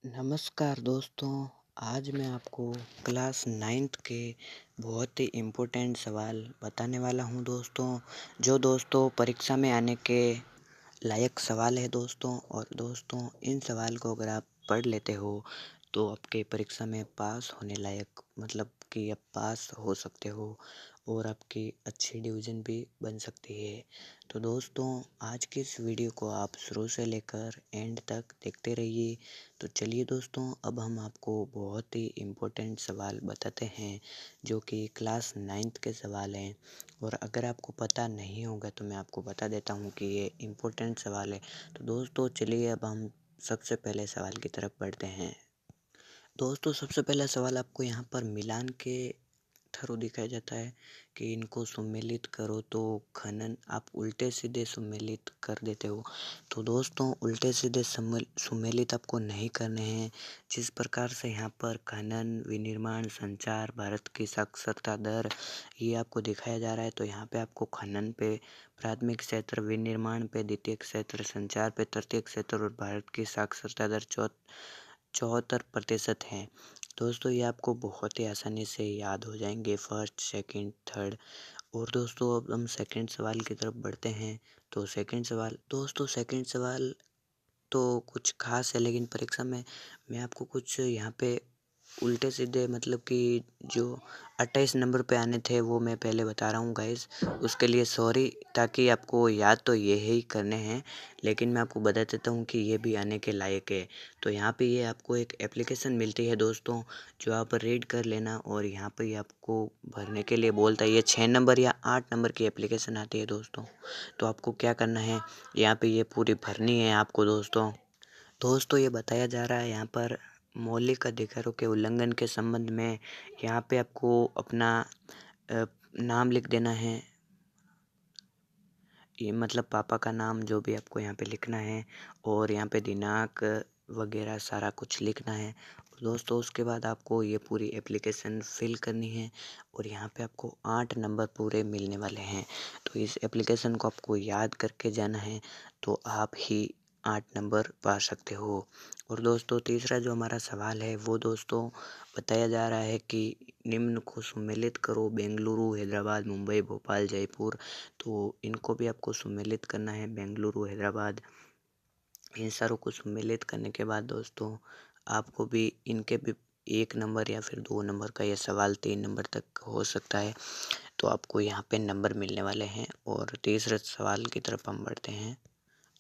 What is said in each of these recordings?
नमस्कार दोस्तों। आज मैं आपको क्लास 9th के बहुत ही इम्पोर्टेंट सवाल बताने वाला हूं दोस्तों, जो दोस्तों परीक्षा में आने के लायक सवाल है दोस्तों। और दोस्तों इन सवाल को अगर आप पढ़ लेते हो तो आपके परीक्षा में पास होने लायक मतलब कि आप पास हो सकते हो और आपकी अच्छी डिवीज़न भी बन सकती है। तो दोस्तों आज की इस वीडियो को आप शुरू से लेकर एंड तक देखते रहिए। तो चलिए दोस्तों अब हम आपको बहुत ही इम्पोर्टेंट सवाल बताते हैं जो कि क्लास 9th के सवाल हैं। और अगर आपको पता नहीं होगा तो मैं आपको बता देता हूँ कि ये इम्पोर्टेंट सवाल है। तो दोस्तों चलिए अब हम सबसे पहले सवाल की तरफ बढ़ते हैं। दोस्तों सबसे पहला सवाल आपको यहाँ पर मिलान के थ्रू दिखाया जाता है कि इनको सुमेलित करो, तो खनन आप उल्टे सीधे सुमेलित कर देते हो। तो दोस्तों उल्टे सीधे सुमेलित आपको नहीं करने हैं। जिस प्रकार से यहाँ पर खनन, विनिर्माण, संचार, भारत की साक्षरता दर ये आपको दिखाया जा रहा है, तो यहाँ पे आपको खनन पे प्राथमिक क्षेत्र, विनिर्माण पे द्वितीयक क्षेत्र, संचार पे तृतीयक क्षेत्र और भारत की साक्षरता दर 74% है। दोस्तों ये आपको बहुत ही आसानी से याद हो जाएंगे, फर्स्ट, सेकंड, थर्ड। और दोस्तों अब हम सेकंड सवाल की तरफ बढ़ते हैं। तो सेकंड सवाल तो कुछ खास है, लेकिन परीक्षा में मैं आपको कुछ यहाँ पे उल्टे सीधे मतलब कि जो 28 नंबर पे आने थे वो मैं पहले बता रहा हूँ गाइस, उसके लिए सॉरी। ताकि आपको याद तो ये ही करने हैं, लेकिन मैं आपको बता देता हूँ कि ये भी आने के लायक है। तो यहाँ पे ये आपको एक एप्लीकेशन मिलती है दोस्तों, जो आप रीड कर लेना। और यहाँ पे ये आपको भरने के लिए बोलता है। ये 6 नंबर या 8 नंबर की एप्लीकेशन आती है दोस्तों। तो आपको क्या करना है, यहाँ पे ये पूरी भरनी है आपको दोस्तों। ये बताया जा रहा है यहाँ पर मौलिक अधिकारों के उल्लंघन के संबंध में। यहाँ पे आपको अपना नाम लिख देना है, ये मतलब पापा का नाम जो भी आपको यहाँ पे लिखना है। और यहाँ पे दिनांक वगैरह सारा कुछ लिखना है दोस्तों। उसके बाद आपको ये पूरी एप्लीकेशन फिल करनी है और यहाँ पे आपको 8 नंबर पूरे मिलने वाले हैं। तो इस एप्लीकेशन को आपको याद करके जाना है, तो आप ही 8 नंबर पा सकते हो। और दोस्तों तीसरा जो हमारा सवाल है वो दोस्तों बताया जा रहा है कि निम्न को सुमेलित करो: बेंगलुरु, हैदराबाद, मुंबई, भोपाल, जयपुर। तो इनको भी आपको सुमेलित करना है, बेंगलुरु, हैदराबाद। इन सारों को सुमेलित करने के बाद दोस्तों आपको भी इनके भी 1 नंबर या फिर 2 नंबर का, यह सवाल 3 नंबर तक हो सकता है। तो आपको यहाँ पे नंबर मिलने वाले हैं। और तीसरे सवाल की तरफ हम बढ़ते हैं।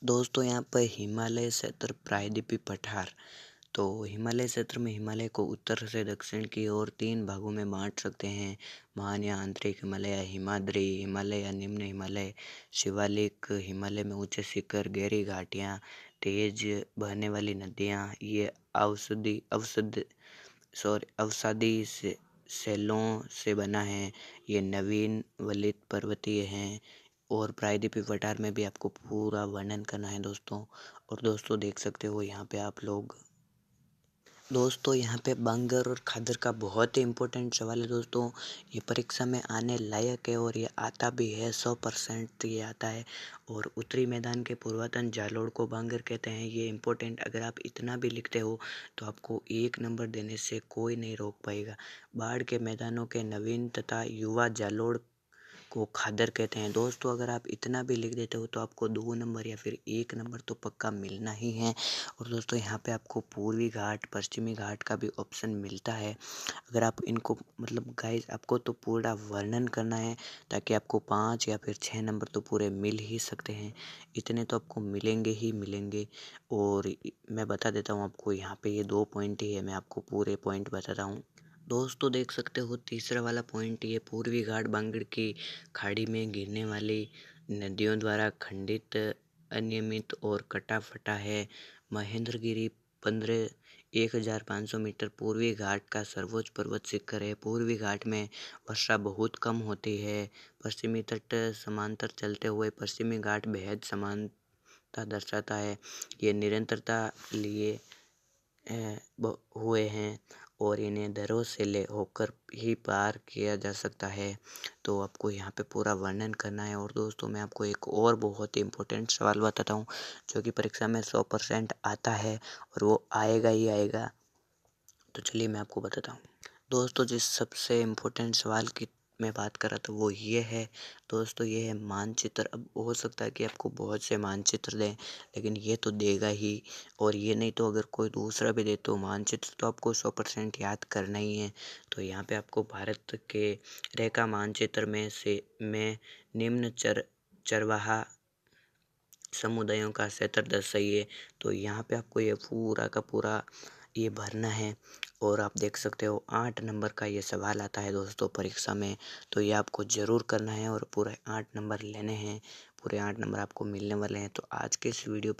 दोस्तों यहाँ पर हिमालय क्षेत्र प्रायद्वीपीय पठार। तो हिमालय क्षेत्र में हिमालय को उत्तर से दक्षिण की ओर 3 भागों में बांट सकते हैं: महान या आंतरिक हिमालय, हिमाद्री हिमालय या निम्न हिमालय, शिवालिक हिमालय में ऊंचे शिखर, गहरी घाटियाँ, तेज बहने वाली नदियाँ। ये अवसादी से शैलों से बना है। ये नवीन वलित पर्वतीय हैं। और प्रायद्वीपीय पठार में भी आपको पूरा वर्णन करना है दोस्तों। और दोस्तों देख सकते हो यहाँ पे आप लोग, दोस्तों यहाँ पे बंगर और खादर का बहुत ही इम्पोर्टेंट सवाल है दोस्तों। ये परीक्षा में आने लायक है और ये आता भी है, 100% ये आता है। और उत्तरी मैदान के पूर्वतन जालोर को बांगर कहते हैं। ये इम्पोर्टेंट, अगर आप इतना भी लिखते हो तो आपको 1 नंबर देने से कोई नहीं रोक पाएगा। बाढ़ के मैदानों के नवीन तथा युवा जालोर को खादर कहते हैं। दोस्तों अगर आप इतना भी लिख देते हो तो आपको 2 नंबर या फिर 1 नंबर तो पक्का मिलना ही है। और दोस्तों यहाँ पे आपको पूर्वी घाट, पश्चिमी घाट का भी ऑप्शन मिलता है। अगर आप इनको मतलब गाइस आपको तो पूरा वर्णन करना है, ताकि आपको 5 या फिर 6 नंबर तो पूरे मिल ही सकते हैं। इतने तो आपको मिलेंगे ही मिलेंगे। और मैं बता देता हूँ आपको, यहाँ पे ये 2 पॉइंट ही है, मैं आपको पूरे पॉइंट बताता हूँ। दोस्तों देख सकते हो तीसरा वाला पॉइंट, ये पूर्वी घाट बांगड़ की खाड़ी में गिरने वाली नदियों द्वारा खंडित, अनियमित और कटा फटा है। महेंद्रगिरी 1500 मीटर पूर्वी घाट का सर्वोच्च पर्वत शिखर है। पूर्वी घाट में वर्षा बहुत कम होती है। पश्चिमी तट समांतर चलते हुए पश्चिमी घाट बेहद समानता दर्शाता है। ये निरंतरता लिए हुए हैं और इन्हें दरों से ले होकर ही पार किया जा सकता है। तो आपको यहाँ पे पूरा वर्णन करना है। और दोस्तों मैं आपको एक और बहुत ही इम्पोर्टेंट सवाल बताता हूँ जो कि परीक्षा में 100% आता है और वो आएगा ही आएगा। तो चलिए मैं आपको बताता हूँ। दोस्तों जिस सबसे इम्पोर्टेंट सवाल की मैं बात कर रहा था वो ये है दोस्तों, ये है मानचित्र। अब हो सकता है कि आपको बहुत से मानचित्र दें, लेकिन ये तो देगा ही। और ये नहीं तो अगर कोई दूसरा भी दे तो मानचित्र तो आपको 100% याद करना ही है। तो यहाँ पे आपको भारत के रेखा मानचित्र में निम्न चरवाहा समुदायों का क्षेत्र दर्शाइए। तो यहाँ पे आपको ये पूरा का पूरा ये भरना है। और आप देख सकते हो 8 नंबर का ये सवाल आता है दोस्तों परीक्षा में। तो ये आपको ज़रूर करना है और पूरे 8 नंबर लेने हैं। पूरे 8 नंबर आपको मिलने वाले हैं। तो आज के इस वीडियो